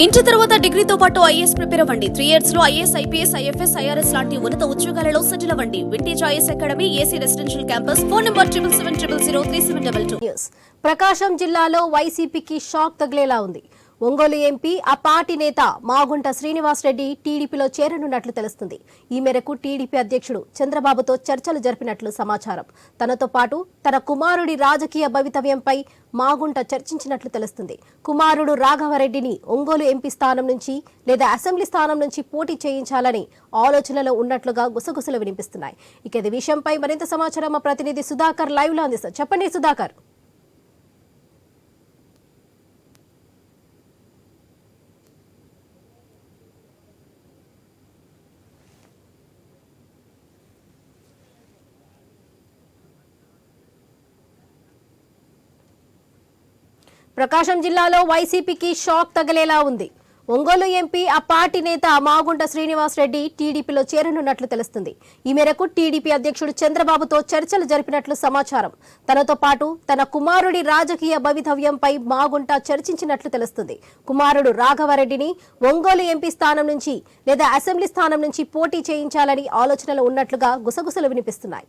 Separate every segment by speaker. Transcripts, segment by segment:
Speaker 1: Inter తర్వాత డిగ్రీతో పాటు IAS prepare అవ్వండి. 3 years లో ఐఏఎస్, ఐపీఎస్, ఐఎఫ్ఎస్, ఐఆర్ఎస్ లాంటి ఉన్నత ఉద్యోగాలలో సెటిల్ అవ్వండి. Vintage IAS academy, AC residential campus. Phone number 7770033722.
Speaker 2: ప్రకాశం జిల్లాలో వైసీపీకి షాక్ తగిలేలా ఉంది. ఒంగోలు ఎంపీ ఆ పార్టీ నేత మాగుంట శ్రీనివాస్ రెడ్డి టీడీపీలో చేరనున్నట్లు తెలుస్తుంది. ఈ మేరకు టీడీపీ అధ్యక్షుడు చంద్రబాబుతో చర్చలు జరిపినట్లు సమాచారం. తనతో పాటు తన కుమారుడి రాజకీయ భవితవ్యంపై మాగుంట చర్చించినట్లు తెలుస్తుంది. కుమారుడు రాఘవరెడ్డిని ఒంగోలు ఎంపీ స్థానం నుంచి లేదా అసెంబ్లీ స్థానం నుంచి పోటీ చేయించాలని ఆలోచనలో ఉన్నట్లుగా గుసగుసలు వినిపిస్తున్నాయి. ఇక ఈ విషయంపై మరింత సమాచారం మా ప్రతినిధి సుధాకర్ లైవ్ లో అందిస్తారు. చెప్పండి సుధాకర్. ప్రకాశం జిల్లాలో వైసీపీకి షాక్ తగిలేలా ఉంది. ఒంగోలు ఎంపీ ఆ పార్టీ నేత మాగుంట శ్రీనివాస్ రెడ్డి టీడీపీలో చేరనున్నట్లు తెలుస్తుంది. ఈ మేరకు టీడీపీ అధ్యక్షుడు చంద్రబాబుతో చర్చలు జరిపినట్లు సమాచారం. తనతో పాటు తన కుమారుడి రాజకీయ భవితవ్యంపై మాగుంట చర్చించినట్లు తెలుస్తుంది. కుమారుడు రాఘవరెడ్డిని ఒంగోలు ఎంపీ స్థానం నుంచి లేదా అసెంబ్లీ స్థానం నుంచి పోటీ చేయించాలని ఆలోచనలు ఉన్నట్లుగా గుసగుసలు వినిపిస్తున్నాయి.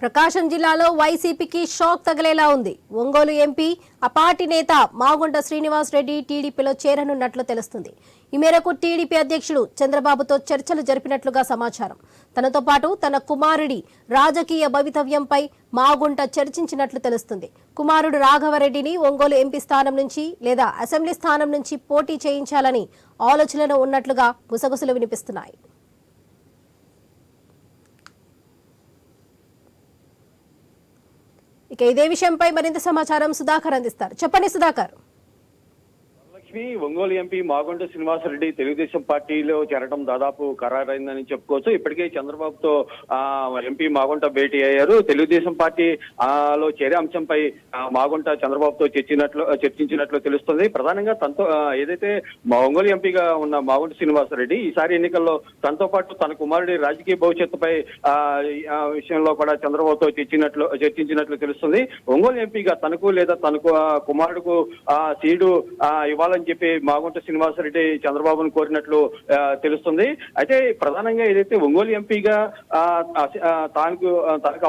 Speaker 2: ప్రకాశం జిల్లాలో వైసీపీకి షాక్ తగిలేలా ఉంది. ఒంగోలు ఎంపీ ఆ పార్టీ నేత మాగుంట శ్రీనివాస్ రెడ్డి టీడీపీలో చేరనున్నట్లు తెలుస్తుంది. ఈ మేరకు టీడీపీ అధ్యక్షుడు చంద్రబాబుతో చర్చలు జరిపినట్లుగా సమాచారం. తనతో పాటు తన కుమారుడి రాజకీయ భవితవ్యంపై మాగుంట చర్చించినట్లు తెలుస్తుంది. కుమారుడు రాఘవరెడ్డిని ఒంగోలు ఎంపీ స్థానం నుంచి లేదా అసెంబ్లీ స్థానం నుంచి పోటీ చేయించాలని ఆలోచనలో ఉన్నట్లుగా గుసగుసలు వినిపిస్తున్నాయి. ఇక ఇదే విషయంపై మరింత సమాచారం సుధాకర్ అందిస్తారు. చెప్పండి సుధాకర్.
Speaker 3: ఒంగోలు ఎంపీ మాగుంట శ్రీనివాసరెడ్డి తెలుగుదేశం పార్టీలో చేరడం దాదాపు ఖరారైందని చెప్పుకోవచ్చు. ఇప్పటికే చంద్రబాబుతో ఎంపీ మాగుంట భేటీ అయ్యారు. తెలుగుదేశం పార్టీ లో చేరే అంశంపై మాగుంట చంద్రబాబుతో చర్చించినట్లు తెలుస్తుంది. ప్రధానంగా తనతో ఏదైతే ఒంగోలు ఎంపీగా ఉన్న మాగుంట శ్రీనివాసరెడ్డి ఈసారి ఎన్నికల్లో తనతో పాటు తన కుమారుడి రాజకీయ భవిష్యత్తుపై విషయంలో కూడా చంద్రబాబుతో చర్చించినట్లు తెలుస్తుంది. ఒంగోలు ఎంపీగా తనకు లేదా తనకు కుమారుడుకు సీటు ఇవ్వాలని చెప్పి మాగుంట శ్రీనివాసరెడ్డి చంద్రబాబును కోరినట్లు తెలుస్తుంది. అయితే ప్రధానంగా ఏదైతే ఒంగోలు ఎంపీగా తనకు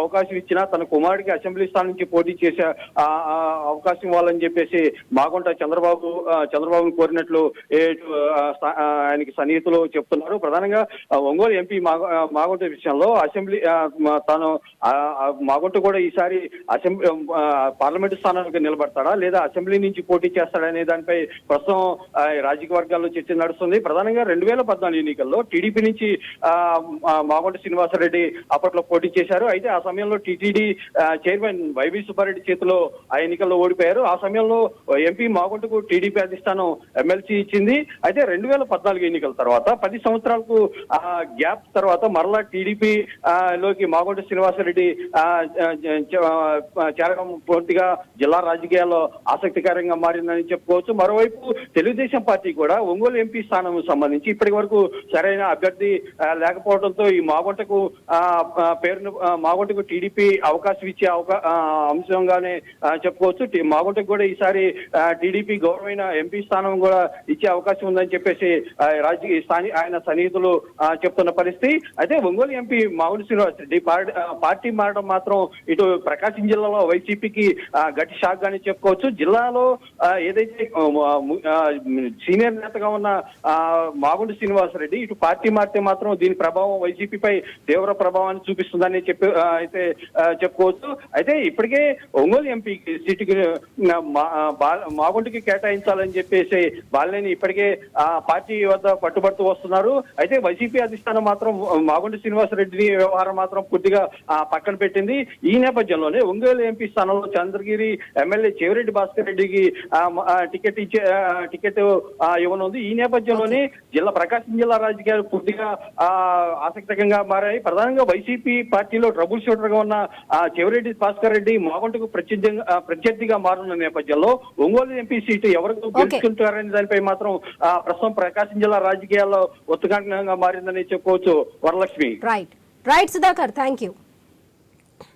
Speaker 3: అవకాశం ఇచ్చినా తన కుమారుడికి అసెంబ్లీ స్థానం నుంచి పోటీ చేసే అవకాశం ఇవ్వాలని చెప్పేసి మాగుంట చంద్రబాబును కోరినట్లు ఆయనకి సన్నిహితులు చెప్తున్నారు. ప్రధానంగా ఒంగోలు ఎంపీ మాగుంట విషయంలో అసెంబ్లీ తాను మాగుంట కూడా ఈసారి అసెంబ్లీ పార్లమెంటు స్థానానికి నిలబడతాడా లేదా అసెంబ్లీ నుంచి పోటీ చేస్తాడనే దానిపై ప్రస్తుతం రాజకీయ వర్గాల్లో చర్చ నడుస్తుంది. ప్రధానంగా 2014 ఎన్నికల్లో టీడీపీ నుంచి మాగుంట శ్రీనివాసరెడ్డి అప్పట్లో పోటీ చేశారు. అయితే ఆ సమయంలో టీటీడీ చైర్మన్ వైవి సుబ్బారెడ్డి చేతిలో ఆ ఎన్నికల్లో ఓడిపోయారు. ఆ సమయంలో ఎంపీ మాగుంటకు టీడీపీ అధిష్టానం ఎమ్మెల్సీ ఇచ్చింది. అయితే 2014 ఎన్నికల తర్వాత 10 సంవత్సరాలకు గ్యాప్ తర్వాత మరలా టీడీపీ లోకి మాగుంట శ్రీనివాసరెడ్డి చేరడం పూర్తిగా జిల్లా రాజకీయాల్లో ఆసక్తికరంగా మారిందని చెప్పుకోవచ్చు. మరోవైపు తెలుగుదేశం పార్టీ కూడా ఒంగోలు ఎంపీ స్థానం సంబంధించి ఇప్పటి వరకు సరైన అభ్యర్థి లేకపోవడంతో ఈ మాగుంటకు టీడీపీ అవకాశం ఇచ్చే అంశంగానే చెప్పుకోవచ్చు. మాగుంటకు కూడా ఈసారి టీడీపీ గౌరవమైన ఎంపీ స్థానం కూడా ఇచ్చే అవకాశం ఉందని చెప్పేసి ఆయన సన్నిహితులు చెప్తున్న పరిస్థితి. అయితే ఒంగోలు ఎంపీ మాగుంట శ్రీనివాస్ రెడ్డి పార్టీ మారడం మాత్రం ఇటు ప్రకాశం జిల్లాలో వైసీపీకి గట్టి షాక్ గానే చెప్పుకోవచ్చు. జిల్లాలో ఏదైతే సీనియర్ నేతగా ఉన్న మాగుంట శ్రీనివాసరెడ్డి ఇటు పార్టీ మారితే మాత్రం దీని ప్రభావం వైసీపీపై తీవ్ర ప్రభావాన్ని చూపిస్తుందని అయితే చెప్పుకోవచ్చు. అయితే ఇప్పటికే ఒంగోలు ఎంపీ సీటుకి మాగుంటకి కేటాయించాలని చెప్పేసి బాలినేని ఇప్పటికే పార్టీ వద్ద పట్టుబడుతూ వస్తున్నారు. అయితే వైసీపీ అధిష్టానం మాత్రం మాగుంట శ్రీనివాసరెడ్డిని వ్యవహారం మాత్రం పూర్తిగా పక్కన పెట్టింది. ఈ నేపథ్యంలోనే ఒంగోలు ఎంపీ స్థానంలో చంద్రగిరి ఎమ్మెల్యే చెవిరెడ్డి భాస్కర్ రెడ్డికి టికెట్ ఇవ్వనుంది. ఈ నేపథ్యంలోనే ప్రకాశం జిల్లా రాజకీయాలు పూర్తిగా ఆసక్తికరంగా మారాయి. ప్రధానంగా వైసీపీ పార్టీలో ట్రబుల్ షూటర్ గా ఉన్న చెవిరెడ్డి భాస్కర్ రెడ్డి మాగుంటకు ప్రత్యర్థిగా మారున్న నేపథ్యంలో ఒంగోలు ఎంపీ సీటు ఎవరికి గెలుచుకుంటారనే దానిపై మాత్రం ప్రస్తుతం ప్రకాశం జిల్లా రాజకీయాల్లో ఉత్కంఠంగా మారిందని చెప్పుకోవచ్చు. Varalakshmi.
Speaker 2: Right Sudhakar, thank you.